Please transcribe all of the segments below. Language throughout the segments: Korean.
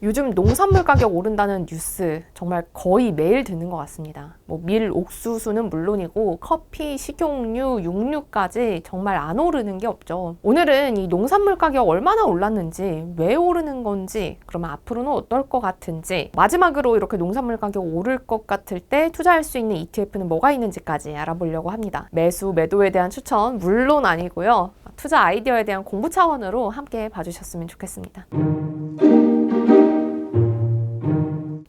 요즘 농산물 가격 오른다는 뉴스 정말 거의 매일 듣는 것 같습니다. 밀, 옥수수는 물론이고 커피, 식용유, 육류까지 정말 안 오르는 게 없죠. 오늘은 이 농산물 가격 얼마나 올랐는지, 왜 오르는 건지, 그러면 앞으로는 어떨 것 같은지, 마지막으로 이렇게 농산물 가격 오를 것 같을 때 투자할 수 있는 ETF는 뭐가 있는지까지 알아보려고 합니다. 매수, 매도에 대한 추천 물론 아니고요. 투자 아이디어에 대한 공부 차원으로 함께 봐주셨으면 좋겠습니다.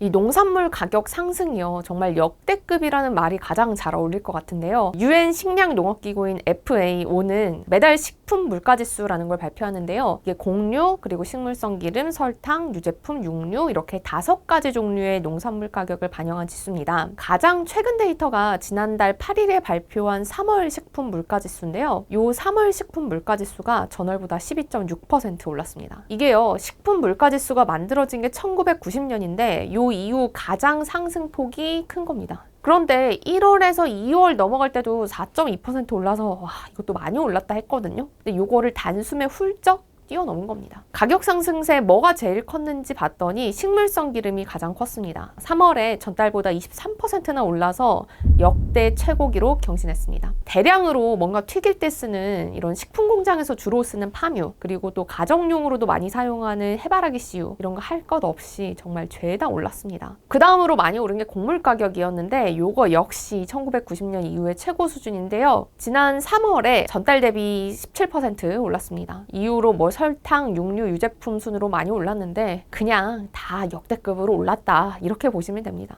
이 농산물 가격 상승이요, 정말 역대급이라는 말이 가장 잘 어울릴 것 같은데요. UN 식량농업기구인 FAO는 매달 식품 물가지수라는 걸 발표하는데요. 이게 곡류, 그리고 식물성 기름, 설탕, 유제품, 육류 이렇게 5가지 종류의 농산물 가격을 반영한 지수입니다. 가장 최근 데이터가 지난달 8일에 발표한 3월 식품 물가지수인데요. 이 3월 식품 물가지수가 전월보다 12.6% 올랐습니다. 이게요, 식품 물가지수가 만들어진 게 1990년인데 요 이후 가장 상승폭이 큰 겁니다. 그런데 1월에서 2월 넘어갈 때도 4.2% 올라서 와, 이것도 많이 올랐다 했거든요. 근데 요거를 단숨에 훌쩍 뛰어넘은 겁니다. 가격 상승세 뭐가 제일 컸는지 봤더니 식물성 기름이 가장 컸습니다. 3월에 전달보다 23%나 올라서 역대 최고 기록 경신했습니다. 대량으로 뭔가 튀길 때 쓰는 이런 식품 공장에서 주로 쓰는 파뮤, 그리고 또 가정용으로도 많이 사용하는 해바라기 씨유, 이런 거 할 것 없이 정말 죄다 올랐습니다. 그 다음으로 많이 오른 게 곡물 가격이었는데 요거 역시 1990년 이후의 최고 수준인데요. 지난 3월에 전달 대비 17% 올랐습니다. 이후로 설탕, 육류, 유제품 순으로 많이 올랐는데 그냥 다 역대급으로 올랐다, 이렇게 보시면 됩니다.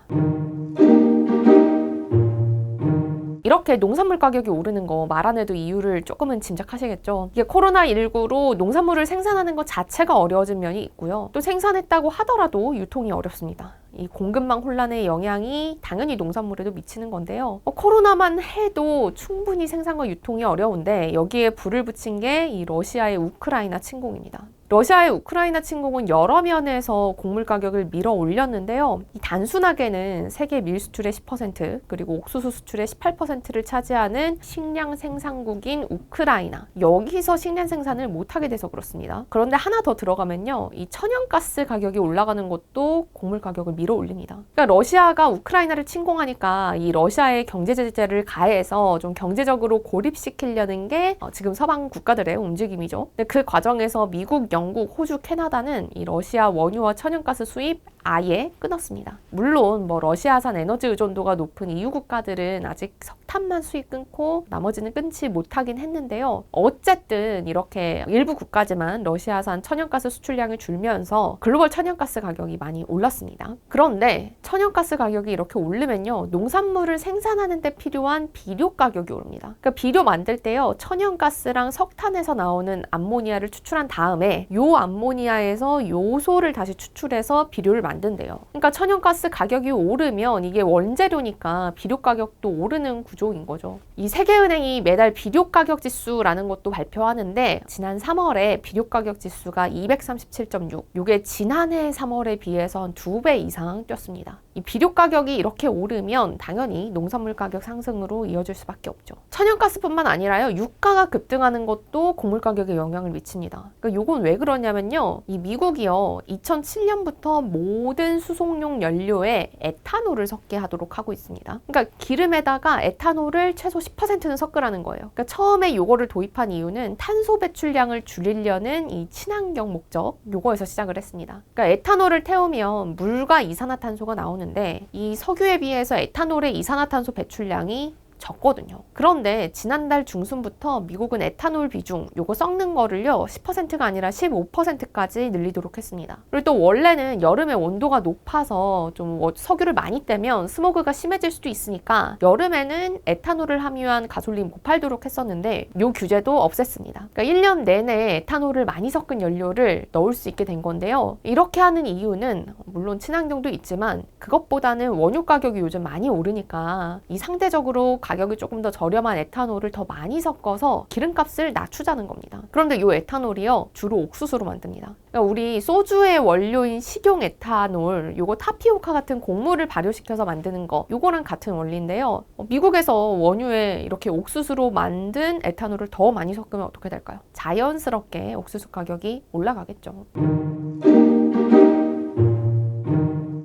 이렇게 농산물 가격이 오르는 거 말 안 해도 이유를 조금은 짐작하시겠죠. 이게 코로나19로 농산물을 생산하는 것 자체가 어려워진 면이 있고요. 또 생산했다고 하더라도 유통이 어렵습니다. 이 공급망 혼란의 영향이 당연히 농산물에도 미치는 건데요. 코로나만 해도 충분히 생산과 유통이 어려운데 여기에 불을 붙인 게 이 러시아의 우크라이나 침공입니다. 러시아의 우크라이나 침공은 여러 면에서 곡물 가격을 밀어 올렸는데요. 이 단순하게는 세계 밀 수출의 10%, 그리고 옥수수 수출의 18%를 차지하는 식량 생산국인 우크라이나, 여기서 식량 생산을 못하게 돼서 그렇습니다. 그런데 하나 더 들어가면요, 이 천연가스 가격이 올라가는 것도 곡물 가격을 밀어 올립니다. 그러니까 러시아가 우크라이나를 침공하니까 이 러시아의 경제 제재를 가해서 좀 경제적으로 고립시키려는 게 지금 서방 국가들의 움직임이죠. 근데 그 과정에서 미국, 영국, 호주, 캐나다는 이 러시아 원유와 천연가스 수입 아예 끊었습니다. 물론 러시아산 에너지 의존도가 높은 EU 국가들은 아직 석탄만 수입 끊고 나머지는 끊지 못하긴 했는데요. 어쨌든 이렇게 일부 국가지만 러시아산 천연가스 수출량을 줄면서 글로벌 천연가스 가격이 많이 올랐습니다. 그런데 천연가스 가격이 이렇게 오르면요, 농산물을 생산하는 데 필요한 비료 가격이 오릅니다. 그러니까 비료 만들 때요, 천연가스랑 석탄에서 나오는 암모니아를 추출한 다음에 요 암모니아에서 요소를 다시 추출해서 비료를 만든대요. 그러니까 천연가스 가격이 오르면 이게 원재료니까 비료 가격도 오르는 구조인 거죠. 이 세계은행이 매달 비료 가격 지수라는 것도 발표하는데 지난 3월에 비료 가격 지수가 237.6, 이게 지난해 3월에 비해서 한 2배 이상 뛰었습니다. 이 비료 가격이 이렇게 오르면 당연히 농산물 가격 상승으로 이어질 수밖에 없죠. 천연가스뿐만 아니라요, 유가가 급등하는 것도 곡물 가격에 영향을 미칩니다. 그러니까 이건 왜 그러냐면요, 이 미국이요, 2007년부터 모든 수송용 연료에 에탄올을 섞게 하도록 하고 있습니다. 그러니까 기름에다가 에탄올을 최소 10%는 섞으라는 거예요. 그러니까 처음에 이거를 도입한 이유는 탄소 배출량을 줄이려는 이 친환경 목적, 요거에서 시작을 했습니다. 그러니까 에탄올을 태우면 물과 이산화탄소가 나오는데 이 석유에 비해서 에탄올의 이산화탄소 배출량이 적거든요. 그런데 지난달 중순부터 미국은 에탄올 비중, 요거 섞는 거를요, 10%가 아니라 15%까지 늘리도록 했습니다. 그리고 또 원래는 여름에 온도가 높아서 좀 석유를 많이 떼면 스모그가 심해질 수도 있으니까 여름에는 에탄올을 함유한 가솔린 못 팔도록 했었는데 요 규제도 없앴습니다. 그러니까 1년 내내 에탄올을 많이 섞은 연료를 넣을 수 있게 된 건데요. 이렇게 하는 이유는 물론 친환경도 있지만 그것보다는 원유 가격이 요즘 많이 오르니까 이 상대적으로 가격이 조금 더 저렴한 에탄올을 더 많이 섞어서 기름값을 낮추자는 겁니다. 그런데 이 에탄올이요, 주로 옥수수로 만듭니다. 그러니까 우리 소주의 원료인 식용 에탄올, 요거 타피오카 같은 곡물을 발효시켜서 만드는 거, 요거랑 같은 원리인데요. 미국에서 원유에 이렇게 옥수수로 만든 에탄올을 더 많이 섞으면 어떻게 될까요? 자연스럽게 옥수수 가격이 올라가겠죠.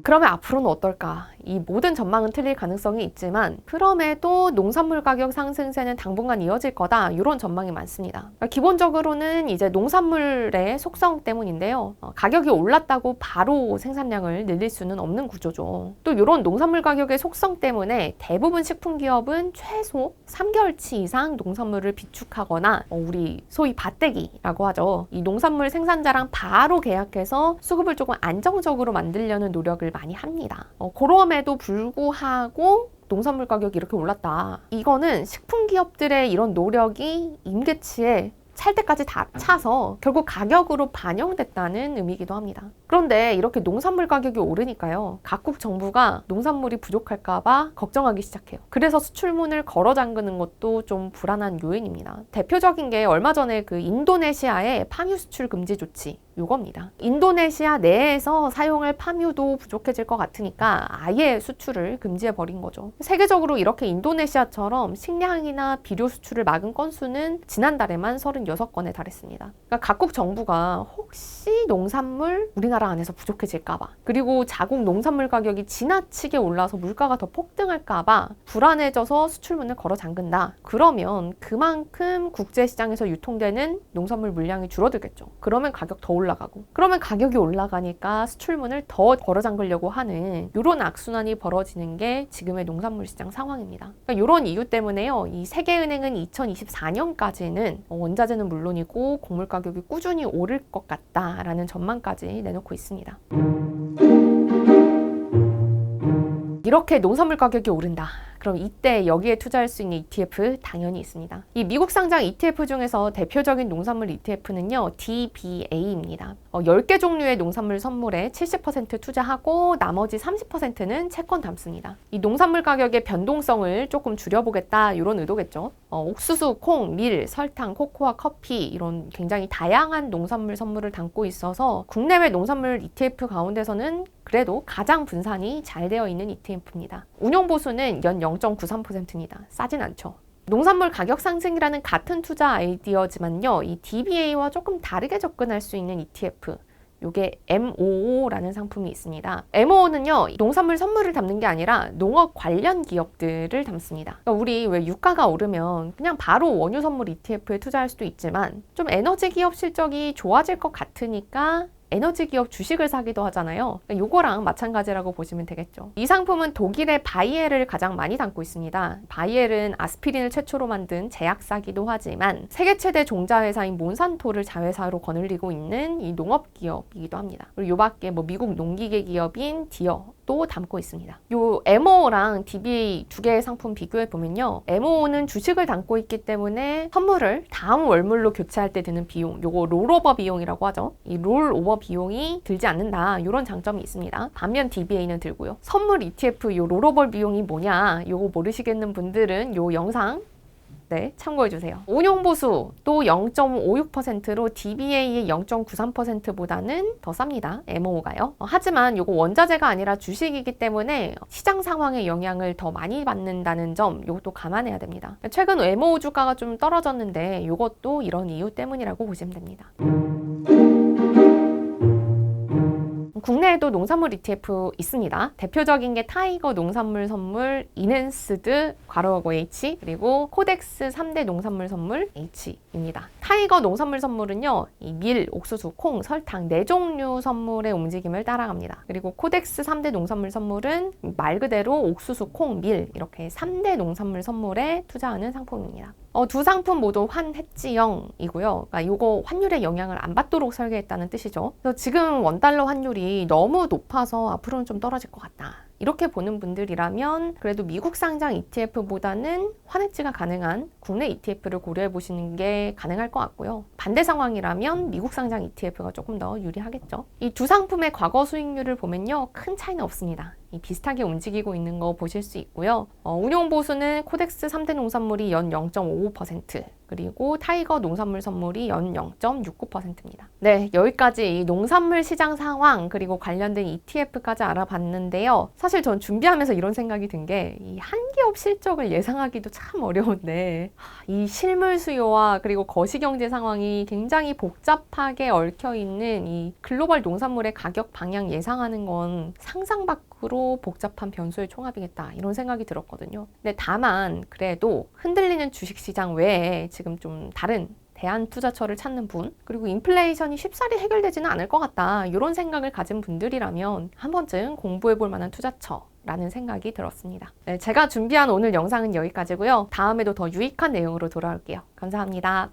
그러면 앞으로는 어떨까? 이 모든 전망은 틀릴 가능성이 있지만 그럼에도 농산물 가격 상승세는 당분간 이어질 거다. 이런 전망이 많습니다. 그러니까 기본적으로는 이제 농산물의 속성 때문인데요. 가격이 올랐다고 바로 생산량을 늘릴 수는 없는 구조죠. 또 이런 농산물 가격의 속성 때문에 대부분 식품 기업은 최소 3개월치 이상 농산물을 비축하거나 우리 소위 밭대기라고 하죠. 이 농산물 생산자랑 바로 계약해서 수급을 조금 안정적으로 만들려는 노력을 많이 합니다. 그럼에도 불구하고 농산물 가격이 이렇게 올랐다. 이거는 식품 기업들의 이런 노력이 임계치에 찰 때까지 다 차서 결국 가격으로 반영됐다는 의미이기도 합니다. 그런데 이렇게 농산물 가격이 오르니까요. 각국 정부가 농산물이 부족할까봐 걱정하기 시작해요. 그래서 수출문을 걸어 잠그는 것도 좀 불안한 요인입니다. 대표적인 게 얼마 전에 그 인도네시아의 파묘 수출 금지 조치 요겁니다. 인도네시아 내에서 사용할 파묘도 부족해질 것 같으니까 아예 수출을 금지해 버린 거죠. 세계적으로 이렇게 인도네시아처럼 식량이나 비료 수출을 막은 건수는 지난달에만 36건에 달했습니다. 그러니까 각국 정부가 혹시 농산물 우리나라 안에서 부족해질까봐, 그리고 자국 농산물 가격이 지나치게 올라서 물가가 더 폭등할까봐 불안해져서 수출문을 걸어 잠근다. 그러면 그만큼 국제시장에서 유통되는 농산물 물량이 줄어들겠죠. 그러면 가격 더 올라가고, 그러면 가격이 올라가니까 수출문을 더 걸어 잠그려고 하는 이런 악순환이 벌어지는 게 지금의 농산물 시장 상황입니다. 그러니까 이런 이유 때문에요. 이 세계은행은 2024년까지는 원자재는 물론이고 곡물 가격이 꾸준히 오를 것 같다라는 전망까지 내놓고 있습니다. 이렇게 농산물 가격이 오른다. 그럼 이때 여기에 투자할 수 있는 ETF 당연히 있습니다. 이 미국 상장 ETF 중에서 대표적인 농산물 ETF는요, DBA입니다. 10개 종류의 농산물 선물에 70% 투자하고 나머지 30%는 채권 담습니다. 이 농산물 가격의 변동성을 조금 줄여보겠다 이런 의도겠죠. 옥수수, 콩, 밀, 설탕, 코코아, 커피 이런 굉장히 다양한 농산물 선물을 담고 있어서 국내외 농산물 ETF 가운데서는 그래도 가장 분산이 잘 되어 있는 ETF입니다. 운용 보수는 연 0.93%입니다. 싸진 않죠. 농산물 가격 상승이라는 같은 투자 아이디어지만요, 이 DBA와 조금 다르게 접근할 수 있는 ETF, 요게 MOO라는 상품이 있습니다. MOO는요, 농산물 선물을 담는 게 아니라 농업 관련 기업들을 담습니다. 그러니까 우리 왜 유가가 오르면 그냥 바로 원유 선물 ETF에 투자할 수도 있지만 좀 에너지 기업 실적이 좋아질 것 같으니까 에너지 기업 주식을 사기도 하잖아요. 그러니까 요거랑 마찬가지라고 보시면 되겠죠. 이 상품은 독일의 바이엘을 가장 많이 담고 있습니다. 바이엘은 아스피린을 최초로 만든 제약사기도 하지만 세계 최대 종자회사인 몬산토를 자회사로 거느리고 있는 이 농업기업이기도 합니다. 그리고 요 밖에 미국 농기계 기업인 디어도 담고 있습니다. 요 MO랑 DBA 두 개의 상품 비교해 보면요, MO는 주식을 담고 있기 때문에 선물을 다음 월물로 교체할 때 드는 비용, 요거 롤오버 비용이라고 하죠. 이 롤오버 비용이 들지 않는다, 이런 장점이 있습니다. 반면 DBA는 들고요. 선물 ETF 요 롤오버 비용이 뭐냐, 요거 모르시겠는 분들은 요 영상 참고해주세요. 운용보수 또 0.56%로 DBA의 0.93%보다는 더 쌉니다. MO가요. 하지만 이거 원자재가 아니라 주식이기 때문에 시장 상황의 영향을 더 많이 받는다는 점, 이것도 감안해야 됩니다. 최근 MO 주가가 좀 떨어졌는데 이것도 이런 이유 때문이라고 보시면 됩니다. 국내에도 농산물 ETF 있습니다. 대표적인 게 타이거 농산물 선물, 이넨스드 괄호하고 H, 그리고 코덱스 3대 농산물 선물 H입니다. 타이거 농산물 선물은요, 이 밀, 옥수수, 콩, 설탕 4종류 선물의 움직임을 따라갑니다. 그리고 코덱스 3대 농산물 선물은 말 그대로 옥수수, 콩, 밀 이렇게 3대 농산물 선물에 투자하는 상품입니다. 두 상품 모두 환해지형이고요. 그러니까 이거 환율의 영향을 안 받도록 설계했다는 뜻이죠. 그래서 지금 원달러 환율이 너무 높아서 앞으로는 좀 떨어질 것 같다, 이렇게 보는 분들이라면 그래도 미국 상장 ETF보다는 환해지가 가능한 국내 ETF를 고려해 보시는 게 가능할 것 같고요. 반대 상황이라면 미국 상장 ETF가 조금 더 유리하겠죠. 이 두 상품의 과거 수익률을 보면요, 큰 차이는 없습니다. 비슷하게 움직이고 있는 거 보실 수 있고요. 운용 보수는 코덱스 3대 농산물이 연 0.55%, 그리고 타이거 농산물 선물이 연 0.69%입니다. 네, 여기까지 이 농산물 시장 상황 그리고 관련된 ETF까지 알아봤는데요. 사실 전 준비하면서 이런 생각이 든 게 이 한기업 실적을 예상하기도 참 어려운데 이 실물 수요와 그리고 거시경제 상황이 굉장히 복잡하게 얽혀있는 이 글로벌 농산물의 가격 방향 예상하는 건 상상 밖으로 복잡한 변수의 총합이겠다 이런 생각이 들었거든요. 근데 다만 그래도 흔들리는 주식시장 외에 지금 좀 다른 대안 투자처를 찾는 분, 그리고 인플레이션이 쉽사리 해결되지는 않을 것 같다 이런 생각을 가진 분들이라면 한 번쯤 공부해 볼 만한 투자처라는 생각이 들었습니다. 네, 제가 준비한 오늘 영상은 여기까지고요. 다음에도 더 유익한 내용으로 돌아올게요. 감사합니다.